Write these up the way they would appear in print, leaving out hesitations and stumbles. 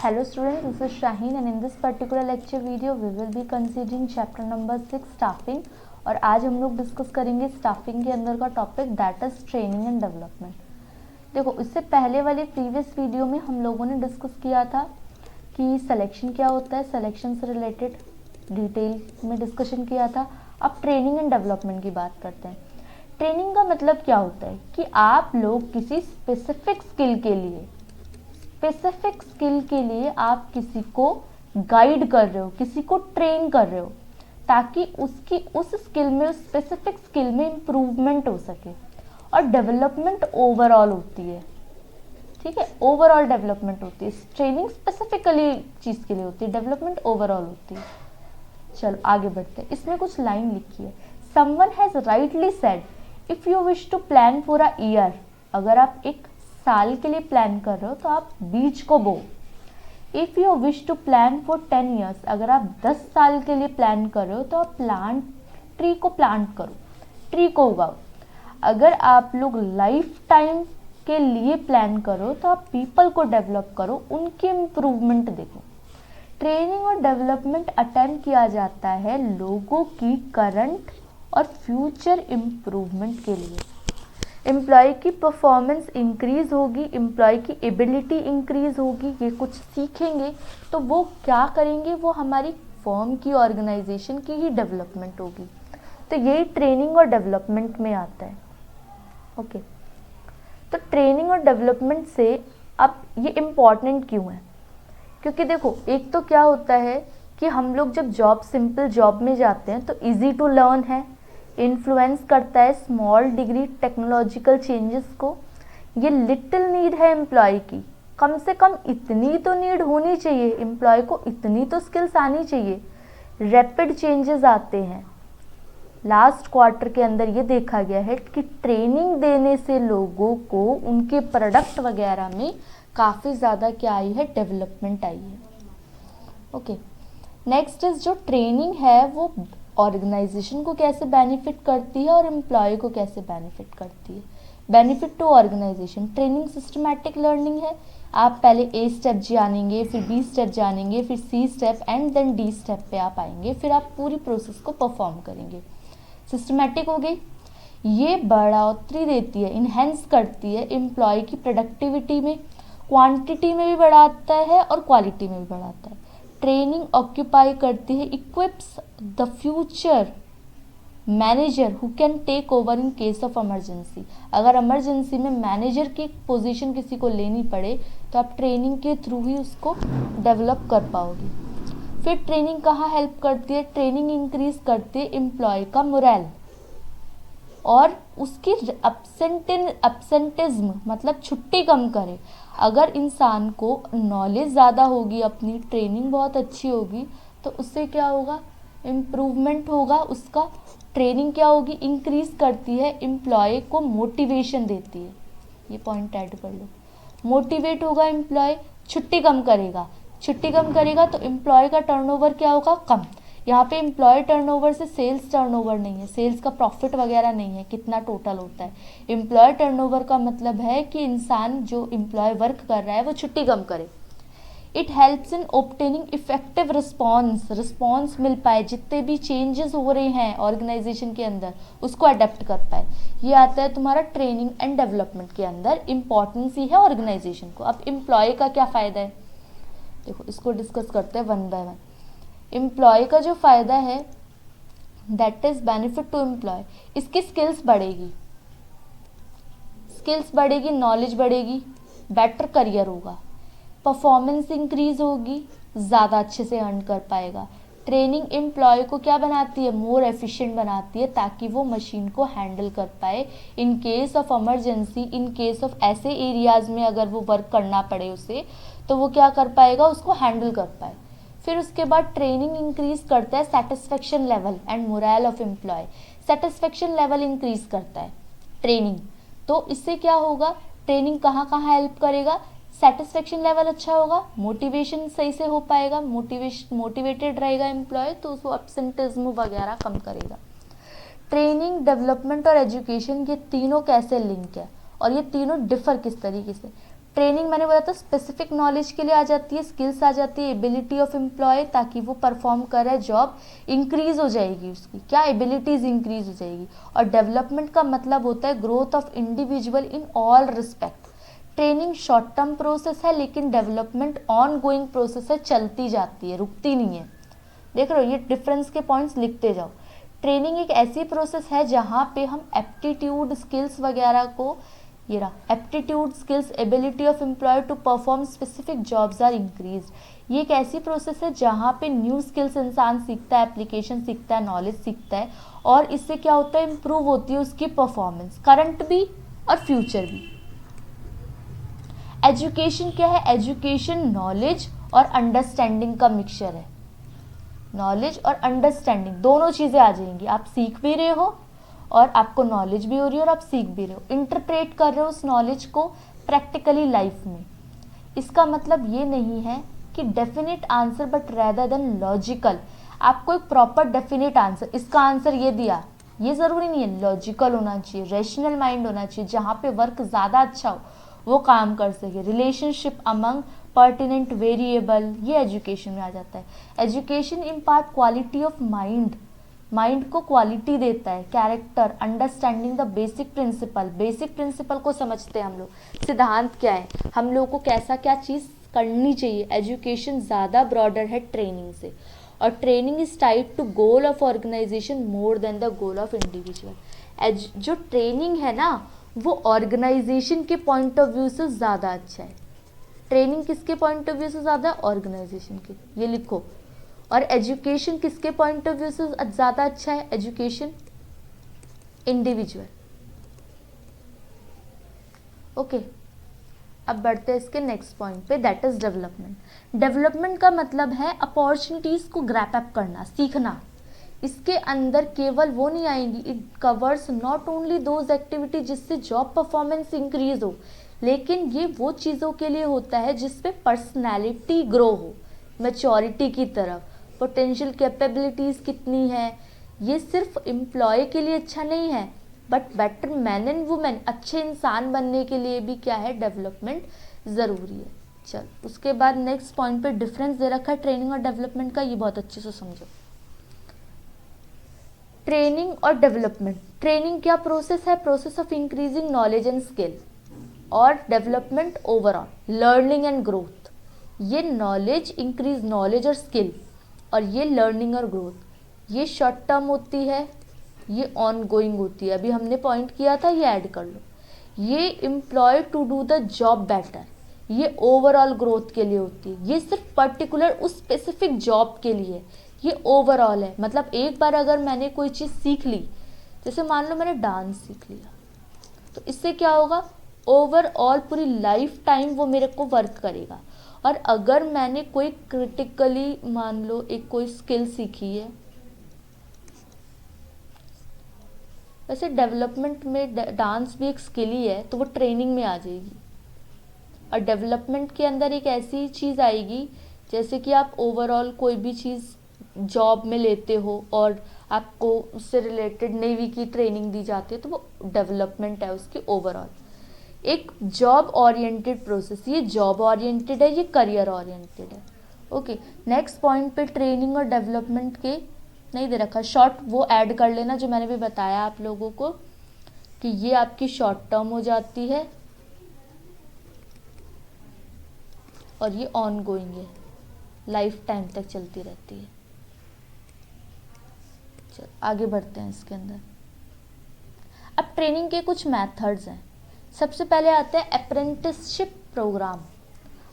Hello students, this is Shaheen and in this particular lecture video we will be considering chapter number 6 staffing। और आज हम लोग discuss करेंगे staffing के अंदर का topic that is training and development. देखो, इससे पहले वाले प्रीवियस वीडियो में हम लोगों ने डिस्कस किया था कि सिलेक्शन क्या होता है, सिलेक्शन से रिलेटेड डिटेल में डिस्कशन किया था। अब ट्रेनिंग एंड डेवलपमेंट की बात करते हैं। ट्रेनिंग का मतलब क्या होता है कि आप लोग किसी स्पेसिफिक स्किल के लिए आप किसी को गाइड कर रहे हो, किसी को ट्रेन कर रहे हो ताकि उसकी उस स्किल में, उस स्पेसिफिक स्किल में इम्प्रूवमेंट हो सके। और डेवलपमेंट ओवरऑल होती है, ठीक है, ओवरऑल डेवलपमेंट होती है। ट्रेनिंग स्पेसिफिकली चीज़ के लिए होती है, डेवलपमेंट ओवरऑल होती है। चलो आगे बढ़ते हैं। इसमें कुछ लाइन लिखी है। Someone has rightly said if you wish to plan for a year, अगर आप एक साल के लिए प्लान कर रहे हो तो आप बीज को बो। If you wish to plan for 10 years, अगर आप 10 साल के लिए प्लान कर रहे हो तो आप ट्री को प्लांट करो, ट्री को उगाओ। अगर आप लोग लाइफ टाइम के लिए प्लान करो तो आप पीपल को डेवलप करो, उनकी इम्प्रूवमेंट देखो। ट्रेनिंग और डेवलपमेंट अटेम्प्ट किया जाता है लोगों की करंट और फ्यूचर इम्प्रूवमेंट के लिए। एम्प्लॉय की परफॉर्मेंस इंक्रीज होगी, एम्प्लॉय की एबिलिटी इंक्रीज होगी, ये कुछ सीखेंगे तो वो क्या करेंगे, वो हमारी फर्म की, ऑर्गेनाइजेशन की ही डेवलपमेंट होगी। तो यही ट्रेनिंग और डेवलपमेंट में आता है। ओके, तो ट्रेनिंग और डेवलपमेंट से अब ये इम्पॉर्टेंट क्यों है? क्योंकि देखो, एक तो क्या होता है कि हम लोग जब सिंपल जॉब में जाते हैं तो इजी टू लर्न है, इन्फ्लुएंस करता है स्मॉल डिग्री टेक्नोलॉजिकल चेंजेस को। ये लिटिल नीड है एम्प्लॉय की, कम से कम इतनी तो नीड होनी चाहिए, एम्प्लॉय को इतनी तो स्किल्स आनी चाहिए। रैपिड चेंजेस आते हैं। लास्ट क्वार्टर के अंदर ये देखा गया है कि ट्रेनिंग देने से लोगों को उनके प्रोडक्ट वगैरह में काफ़ी ज़्यादा क्या आई है, डेवलपमेंट आई है। ओके, नेक्स्ट इज जो ट्रेनिंग है वो ऑर्गेनाइजेशन को कैसे बेनिफिट करती है और एम्प्लॉय को कैसे बेनिफिट करती है। Benefit to organisation, training systematic learning है। आप पहले ए स्टेप जानेंगे, फिर बी स्टेप जानेंगे, फिर C step and then D step पे आप आएंगे, फिर आप पूरी प्रोसेस को परफॉर्म करेंगे। सिस्टमैटिक हो गई, ये बढ़ोतरी देती है, इन्हेंस करती है एम्प्लॉय की प्रोडक्टिविटी में, क्वांटिटी में भी बढ़ाता है और क्वालिटी में भी बढ़ाता है। ट्रेनिंग ऑक्यूपाई करती है, equips the future manager who can take over in case of emergency. अगर इमरजेंसी में मैनेजर की पोजीशन किसी को लेनी पड़े तो आप ट्रेनिंग के थ्रू ही उसको डेवलप कर पाओगे। फिर ट्रेनिंग कहाँ हेल्प करती है? ट्रेनिंग इंक्रीज करती है एम्प्लॉय का मोरल और उसकी एब्सेंटिज्म, मतलब छुट्टी कम करे। अगर इंसान को नॉलेज ज़्यादा होगी, अपनी ट्रेनिंग बहुत अच्छी होगी, तो उससे क्या होगा, इम्प्रूवमेंट होगा उसका। ट्रेनिंग क्या होगी, इंक्रीज करती है एम्प्लॉय को, मोटिवेशन देती है। ये पॉइंट ऐड कर लो, मोटिवेट होगा एम्प्लॉय, छुट्टी कम करेगा। छुट्टी कम करेगा तो एम्प्लॉय का टर्नओवर क्या होगा, कम। यहाँ पे एम्प्लॉय टर्नओवर से सेल्स टर्नओवर नहीं है, सेल्स का प्रॉफिट वगैरह नहीं है, कितना टोटल होता है। एम्प्लॉय टर्नओवर का मतलब है कि इंसान जो एम्प्लॉय वर्क कर रहा है वो छुट्टी कम करे। It helps in obtaining effective response मिल पाए, जितने भी चेंजेस हो रहे हैं ऑर्गेनाइजेशन के अंदर उसको अडेप्ट कर पाए। ये आता है तुम्हारा ट्रेनिंग एंड डेवलपमेंट के अंदर, इंपॉर्टेंस ही है ऑर्गेनाइजेशन को। अब एम्प्लॉय का क्या फ़ायदा है, देखो इसको डिस्कस करते हैं वन बाय वन। एम्प्लॉय का जो फ़ायदा है that is benefit to employee, इसकी स्किल्स बढ़ेगी, नॉलेज बढ़ेगी, बेटर करियर होगा, परफॉर्मेंस इंक्रीज होगी, ज़्यादा अच्छे से अर्न कर पाएगा। ट्रेनिंग एम्प्लॉय को क्या बनाती है, मोर एफिशिएंट बनाती है, ताकि वो मशीन को हैंडल कर पाए इन case of emergency, in case of ऐसे एरियाज़ में अगर वो वर्क करना पड़े उसे, तो वो क्या कर पाएगा, उसको हैंडल कर पाए। फिर उसके बाद ट्रेनिंग इंक्रीज करता है satisfaction level and morale of employee. Satisfaction level increase करता है ट्रेनिंग, तो इससे क्या होगा, ट्रेनिंग कहाँ कहाँ हेल्प करेगा, सेटिस्फेक्शन लेवल अच्छा होगा, मोटिवेशन सही से हो पाएगा, मोटिवेटेड रहेगा एम्प्लॉय, तो उसको एब्सेंटिज्म वगैरह कम करेगा। ट्रेनिंग, डेवलपमेंट और एजुकेशन, ये तीनों कैसे लिंक है और ये तीनों डिफर किस तरीके से। ट्रेनिंग मैंने बोला था स्पेसिफिक नॉलेज के लिए आ जाती है, स्किल्स आ जाती है, एबिलिटी ऑफ एम्प्लॉय, ताकि वो परफॉर्म करे, जॉब इंक्रीज हो जाएगी, उसकी क्या एबिलिटीज इंक्रीज हो जाएगी। और डेवलपमेंट का मतलब होता है growth of individual in all respect. Training short term process है, लेकिन डेवलपमेंट ऑन गोइंग प्रोसेस है, चलती जाती है, रुकती नहीं है। देख रहे हो, ये डिफरेंस के पॉइंट्स लिखते जाओ। ट्रेनिंग एक ऐसी प्रोसेस है जहाँ पे हम एप्टीट्यूड स्किल्स वगैरह को, ये रहा aptitude skills, ability of employee to perform specific jobs are increase. ये एक ऐसी प्रोसेस है जहाँ पे न्यू स्किल्स इंसान सीखता है, एप्लीकेशन सीखता है, नॉलेज सीखता है, और इससे क्या होता है, इम्प्रूव होती है उसकी परफॉर्मेंस, करंट भी और फ्यूचर भी। एजुकेशन क्या है, एजुकेशन नॉलेज और अंडरस्टैंडिंग का मिक्सचर है। नॉलेज और अंडरस्टैंडिंग दोनों चीज़ें आ जाएंगी, आप सीख भी रहे हो और आपको नॉलेज भी हो रही है और आप सीख भी रहे हो, इंटरप्रेट कर रहे हो उस नॉलेज को प्रैक्टिकली लाइफ में। इसका मतलब ये नहीं है कि definite answer, but rather than logical. आपको एक प्रॉपर डेफिनेट आंसर, इसका आंसर ये दिया, ये ज़रूरी नहीं है, लॉजिकल होना चाहिए, रैशनल माइंड होना चाहिए, जहाँ पे वर्क ज़्यादा अच्छा हो, वो काम कर सके। रिलेशनशिप अमंग पर्टिनेंट वेरिएबल, ये एजुकेशन में आ जाता है। Education impart quality of mind, mind को क्वालिटी देता है, character, understanding the basic principle, basic principle को समझते हैं हम लोग, सिद्धांत क्या है, हम लोग को कैसा क्या चीज़ करनी चाहिए। एजुकेशन ज़्यादा ब्रॉडर है ट्रेनिंग से, और training is tied to goal of organisation more than the goal of individual. जो ट्रेनिंग है ना, वो ऑर्गेनाइजेशन के पॉइंट ऑफ व्यू से ज़्यादा अच्छा है। ट्रेनिंग किसके पॉइंट ऑफ व्यू से ज़्यादा, ऑर्गेनाइजेशन के, ये लिखो। और एजुकेशन किसके पॉइंट ऑफ व्यू से ज़्यादा अच्छा है, एजुकेशन इंडिविजुअल। ओके, अब बढ़ते हैं इसके नेक्स्ट पॉइंट पे, दैट इज डेवलपमेंट। डेवलपमेंट का मतलब है अपॉर्चुनिटीज़ को ग्रैप अप करना, सीखना। इसके अंदर केवल वो नहीं आएंगी, it covers not only those activity जिससे जॉब परफॉर्मेंस इंक्रीज हो, लेकिन ये वो चीज़ों के लिए होता है जिसपे पर्सनैलिटी ग्रो हो, मैच्योरिटी की तरफ, पोटेंशियल कैपेबिलिटीज़ कितनी है। ये सिर्फ एम्प्लॉय के लिए अच्छा नहीं है, but better man and women, अच्छे इंसान बनने के लिए भी क्या है, डेवलपमेंट ज़रूरी है। चल, उसके बाद नेक्स्ट पॉइंट पे डिफरेंस दे रखा है ट्रेनिंग और डेवलपमेंट का, ये बहुत अच्छे से समझो। ट्रेनिंग और डेवलपमेंट, ट्रेनिंग क्या प्रोसेस है, process of increasing knowledge and skill, और development overall learning and growth. ये नॉलेज, इंक्रीज नॉलेज और स्किल, और ये लर्निंग और ग्रोथ, ये शॉर्ट टर्म होती है, ये ऑन गोइंग होती है। अभी हमने पॉइंट किया था, ये ऐड कर लो। ये employee to do the job better, ये ओवरऑल ग्रोथ के लिए होती है। ये सिर्फ पर्टिकुलर उस स्पेसिफिक जॉब के लिए, ये ओवरऑल है। मतलब एक बार अगर मैंने कोई चीज़ सीख ली, जैसे मान लो मैंने डांस सीख लिया, तो इससे क्या होगा, ओवरऑल पूरी लाइफ टाइम वो मेरे को वर्क करेगा। और अगर मैंने कोई क्रिटिकली, मान लो एक कोई स्किल सीखी है, वैसे डेवलपमेंट में डांस भी एक स्किल ही है, तो वो ट्रेनिंग में आ जाएगी। और डेवलपमेंट के अंदर एक ऐसी चीज़ आएगी, जैसे कि आप ओवरऑल कोई भी चीज़ जॉब में लेते हो और आपको उससे रिलेटेड नेवी की ट्रेनिंग दी जाती है, तो वो डेवलपमेंट है उसकी ओवरऑल। एक जॉब ओरिएंटेड प्रोसेस, ये जॉब ओरिएंटेड है, ये करियर ओरिएंटेड है। ओके, नेक्स्ट पॉइंट पे ट्रेनिंग और डेवलपमेंट के नहीं दे रखा, शॉर्ट वो ऐड कर लेना जो मैंने भी बताया आप लोगों को, कि ये आपकी शॉर्ट टर्म हो जाती है और ये ऑन गोइंग है, लाइफ टाइम तक चलती रहती है। चल आगे बढ़ते हैं इसके अंदर। अब ट्रेनिंग के कुछ मेथड्स हैं। सबसे पहले आता है अप्रेंटिसशिप प्रोग्राम।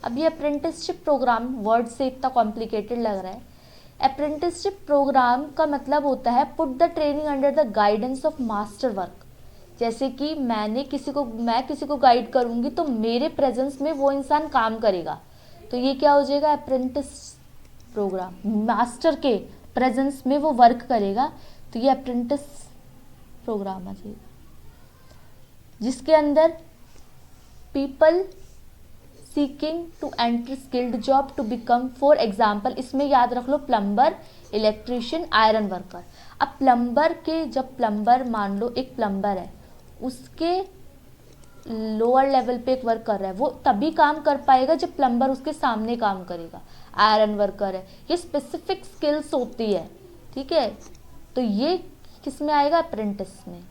अब ये अप्रेंटिसशिप प्रोग्राम वर्ड से इतना कॉम्प्लिकेटेड लग रहा है। अप्रेंटिसशिप प्रोग्राम का मतलब होता है put the training under the guidance of master work. जैसे कि मैं किसी को गाइड करूँगी तो मेरे प्रेजेंस में वो इंसान काम करेगा, तो ये क्या हो जाएगा, अप्रेंटिस प्रोग्राम। मास्टर के प्रेजेंस में वो वर्क करेगा, तो ये अप्रेंटिस प्रोग्राम आ जाएगा, जिसके अंदर people seeking to enter skilled job to become, for example इसमें याद रख लो प्लम्बर, इलेक्ट्रिशियन, आयरन वर्कर। अब प्लम्बर के, जब प्लम्बर मान लो एक प्लम्बर है, उसके लोअर लेवल पे एक वर्क कर रहा है, वो तभी काम कर पाएगा जब प्लम्बर उसके सामने काम करेगा। आयरन वर्कर है, ये स्पेसिफिक स्किल्स होती है, ठीक है। तो ये किस में आएगा? अप्रेंटिस में।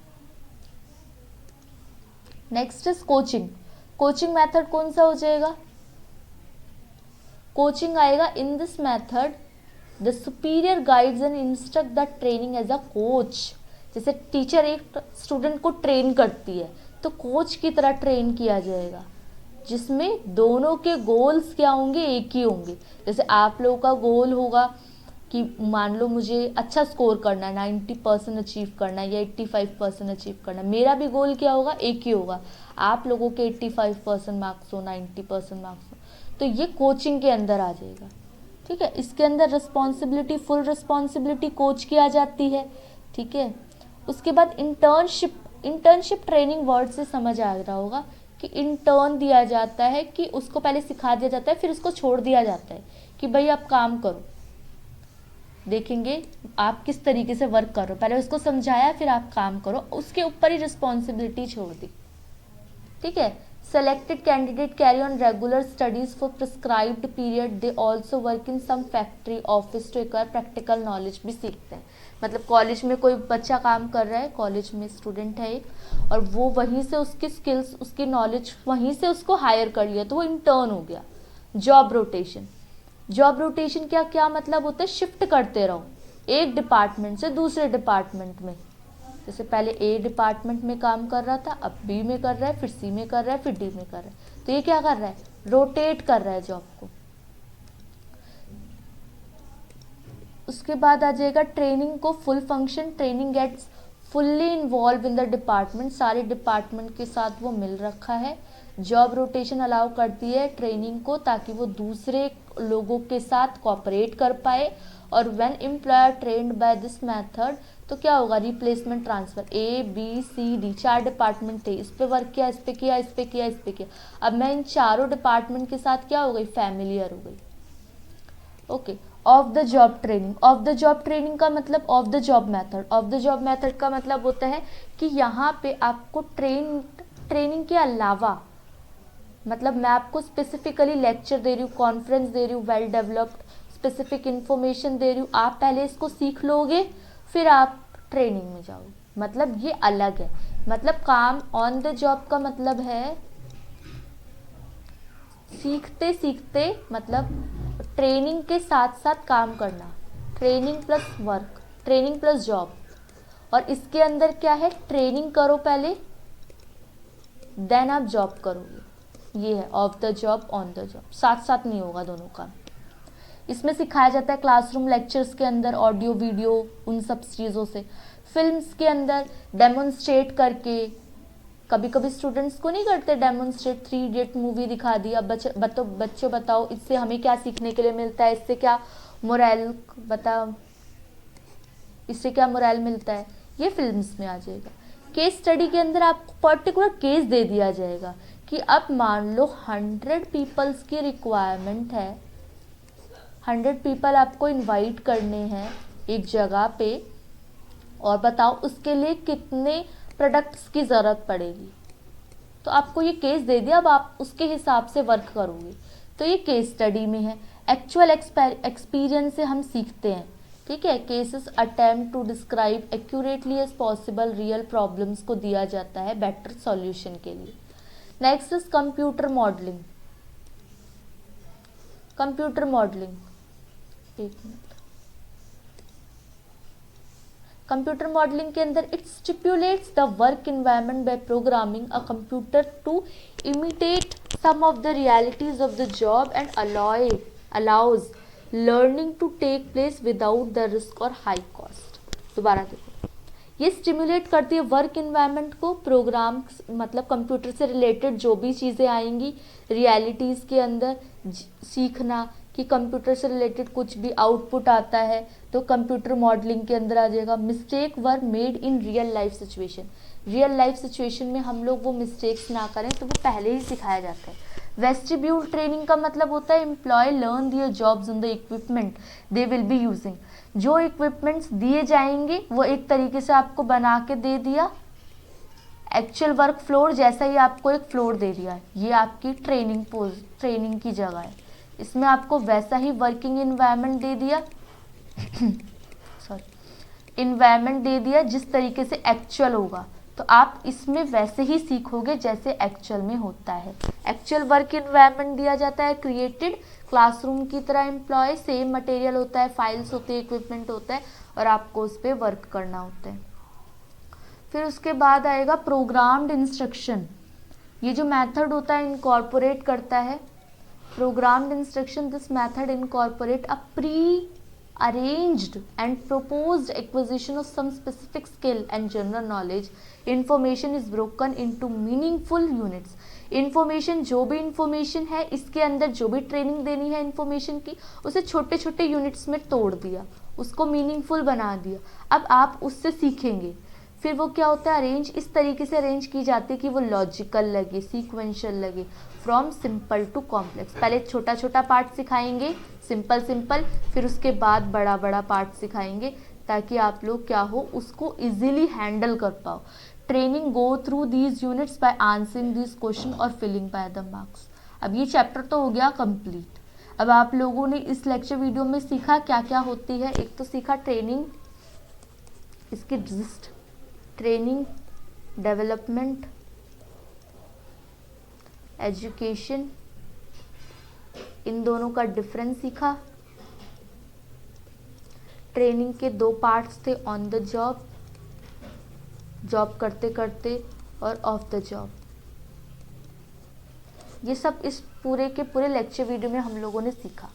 Next is coaching. Coaching method कौन सा हो जाएगा? कोचिंग आएगा, in this method the superior guides and instruct the training as a coach. जैसे टीचर एक स्टूडेंट को ट्रेन करती है, तो कोच की तरह ट्रेन किया जाएगा, जिसमें दोनों के गोल्स क्या होंगे? एक ही होंगे। जैसे आप लोगों का गोल होगा कि मान लो मुझे अच्छा स्कोर करना है, 90% अचीव करना है या 85% अचीव करना है, मेरा भी गोल क्या होगा? एक ही होगा। आप लोगों के 85% मार्क्स हो, 90% मार्क्स हो, तो ये कोचिंग के अंदर आ जाएगा, ठीक है। इसके अंदर रिस्पॉन्सिबिलिटी, फुल रिस्पॉन्सिबिलिटी कोच की आ जाती है, ठीक है। उसके बाद इंटर्नशिप। इंटर्नशिप ट्रेनिंग वर्ड से समझ आ रहा होगा कि इंटर्न दिया जाता है, कि उसको पहले सिखा दिया जाता है, फिर उसको छोड़ दिया जाता है कि भाई आप काम करो, देखेंगे आप किस तरीके से वर्क कर रहे हो, पहले उसको समझाया, फिर आप काम करो, उसके ऊपर ही रिस्पॉन्सिबिलिटी छोड़ दी, ठीक है। Selected candidate carry on regular studies for prescribed period. They also work in some factory office to acquire practical knowledge भी सीखते हैं। मतलब कॉलेज में कोई बच्चा काम कर रहा है, कॉलेज में स्टूडेंट है एक, और वो वहीं से उसकी स्किल्स, उसकी नॉलेज वहीं से उसको हायर कर लिया, तो वो इंटर्न हो गया। Job rotation. जॉब रोटेशन क्या क्या मतलब होता है? शिफ्ट करते रहो एक डिपार्टमेंट से दूसरे डिपार्टमेंट में। जैसे पहले ए डिपार्टमेंट में काम कर रहा था, अब बी में कर रहा है, फिर सी में कर रहा है, फिर डी में कर रहा है, तो ये क्या कर रहा है? रोटेट कर रहा है जॉब को। उसके बाद आ जाएगा ट्रेनिंग को full function. Training gets fully involve in the department, सारे डिपार्टमेंट के साथ वो मिल रखा है। जॉब रोटेशन अलाउ करती है ट्रेनिंग को, ताकि वो दूसरे लोगों के साथ कोऑपरेट कर पाए। और when employer trained by this method, तो क्या होगा? Replacement transfer. A B C D 4 department थे, इस पे वर्क किया, इस पे किया, इस पे किया, इस पे किया, अब मैं इन चारों डिपार्टमेंट के साथ क्या हो गई? फैमिलियर हो गई। Okay. Of the job training. Of the job training का मतलब of the job method. Of the job method का मतलब होता है कि यहाँ पे आपको ट्रेनिंग के अलावा, मतलब मैं आपको स्पेसिफिकली लेक्चर दे रही हूँ, कॉन्फ्रेंस दे रही हूँ, वेल डेवलप्ड स्पेसिफिक इन्फॉर्मेशन दे रही हूँ, आप पहले इसको सीख लोगे, फिर आप ट्रेनिंग में जाओगे, मतलब ये अलग है। मतलब काम ऑन द जॉब का मतलब है सीखते सीखते, मतलब ट्रेनिंग के साथ साथ काम करना, training plus work, training plus job. और इसके अंदर क्या है? ट्रेनिंग करो पहले, देन आप जॉब करोगे। ये है of the job, on the job, साथ साथ नहीं होगा दोनों का। इसमें सिखाया जाता है क्लासरूम लेक्चर्स के अंदर, ऑडियो वीडियो उन सब चीज़ों से। फिल्म्स के अंदर डेमोन्स्ट्रेट करके, कभी कभी स्टूडेंट्स को नहीं करते डेमोन्स्ट्रेट, 3 इडियट मूवी दिखा दी, अब बच्चों बताओ इससे हमें क्या सीखने के लिए मिलता है, इससे क्या मोरल बताओ, इससे क्या मोरल मिलता है, ये फिल्म्स में आ जाएगा। केस स्टडी के अंदर आपको पर्टिकुलर केस दे दिया जाएगा कि अब मान लो 100 पीपल्स की रिक्वायरमेंट है, 100 पीपल आपको इनवाइट करने हैं एक जगह पे, और बताओ उसके लिए कितने प्रोडक्ट्स की ज़रूरत पड़ेगी। तो आपको ये केस दे दिया, अब आप उसके हिसाब से वर्क करोगे, तो ये केस स्टडी में है। एक्चुअल एक्सपीरियंस से हम सीखते हैं, ठीक है। Cases attempt to describe accurately as possible real problems को दिया जाता है बेटर सॉल्यूशन के लिए। Next is computer modelling. Computer modelling, एक मिनट। कंप्यूटर मॉडलिंग के अंदर it stipulates the work environment by programming a computer to imitate some of the realities of the job and allows learning to take place without the risk और high cost. दोबारा देखो, ये stimulate करती है work environment को, programme मतलब computer से related जो भी चीज़ें आएंगी रियलिटीज़ के अंदर, सीखना कि कंप्यूटर से रिलेटेड कुछ भी आउटपुट आता है तो कंप्यूटर मॉडलिंग के अंदर आ जाएगा। Mistake were made in real life situation, real life situation में हम लोग वो मिस्टेक्स ना करें, तो वो पहले ही सिखाया जाता है। वेस्टिब्यूल ट्रेनिंग का मतलब होता है employee learn their jobs on the equipment they will be using. जो इक्विपमेंट्स दिए जाएंगे वो एक तरीके से आपको बना के दे दिया, एक्चुअल वर्क फ्लोर जैसा ही आपको एक फ्लोर दे दिया है, ये आपकी ट्रेनिंग की जगह है, इसमें आपको वैसा ही वर्किंग इन्वायरमेंट दे दिया इन्वायरमेंट दे दिया जिस तरीके से एक्चुअल होगा, तो आप इसमें वैसे ही सीखोगे जैसे एक्चुअल में होता है। एक्चुअल वर्क इन्वायरमेंट दिया जाता है क्रिएटेड क्लासरूम की तरह, एम्प्लॉय सेम मटेरियल होता है, फाइल्स होते हैं, इक्विपमेंट होता है, और आपको उस पर वर्क करना होता है। फिर उसके बाद आएगा प्रोग्राम्ड इंस्ट्रक्शन। ये जो मेथड होता है इनकॉर्पोरेट करता है programmed instruction. This method incorporate a pre arranged and proposed acquisition of some specific skill and general knowledge. Information is broken into meaningful units. Information, जो भी information है, इसके अंदर जो भी ट्रेनिंग देनी है information की, उसे छोटे छोटे यूनिट्स में तोड़ दिया, उसको मीनिंगफुल बना दिया। अब आप उससे सीखेंगे। फिर वो क्या होता है, अरेंज इस तरीके से अरेंज की जाती है कि वो लॉजिकल लगे, सीक्वेंशियल लगे, फ्रॉम सिंपल टू कॉम्प्लेक्स। पहले छोटा छोटा पार्ट सिखाएंगे, सिंपल, फिर उसके बाद बड़ा बड़ा पार्ट सिखाएंगे, ताकि आप लोग क्या हो, उसको इजीली हैंडल कर पाओ। Training go through these units by answering this question और फिलिंग बाय द मार्क्स। अब ये चैप्टर तो हो गया कंप्लीट। अब आप लोगों ने इस लेक्चर वीडियो में सीखा क्या क्या होती है। एक तो सीखा ट्रेनिंग, इसकी जिस्ट, ट्रेनिंग, डेवलपमेंट, एजुकेशन, इन दोनों का डिफरेंस सीखा। ट्रेनिंग के दो पार्ट्स थे, ऑन द जॉब, जॉब करते करते, और ऑफ द जॉब। ये सब इस पूरे के पूरे लेक्चर वीडियो में हम लोगों ने सीखा।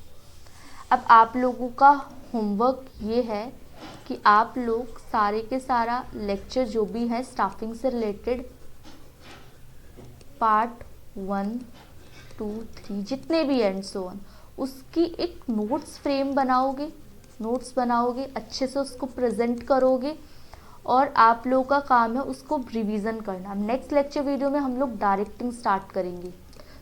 अब आप लोगों का होमवर्क ये है कि आप लोग सारे के सारा लेक्चर जो भी है स्टाफिंग से रिलेटेड, पार्ट 1, 2, 3 जितने भी एंड सो ऑन, उसकी एक नोट्स फ्रेम बनाओगे, अच्छे से उसको प्रेजेंट करोगे, और आप लोगों का काम है उसको रिवीजन करना। नेक्स्ट लेक्चर वीडियो में हम लोग डायरेक्टिंग स्टार्ट करेंगे,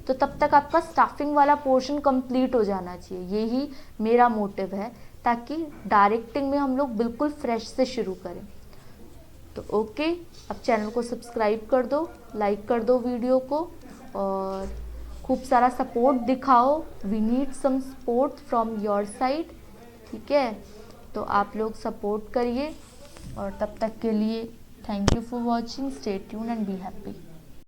तो तब तक आपका स्टाफिंग वाला पोर्शन कंप्लीट हो जाना चाहिए। यही मेरा मोटिव है, ताकि डायरेक्टिंग में हम लोग बिल्कुल फ्रेश से शुरू करें। तो ओके, अब चैनल को सब्सक्राइब कर दो, लाइक कर दो वीडियो को, और खूब सारा सपोर्ट दिखाओ। We need some support from your side, ठीक है। तो आप लोग सपोर्ट करिए, और तब तक के लिए thank you for watching, stay tune and be happy.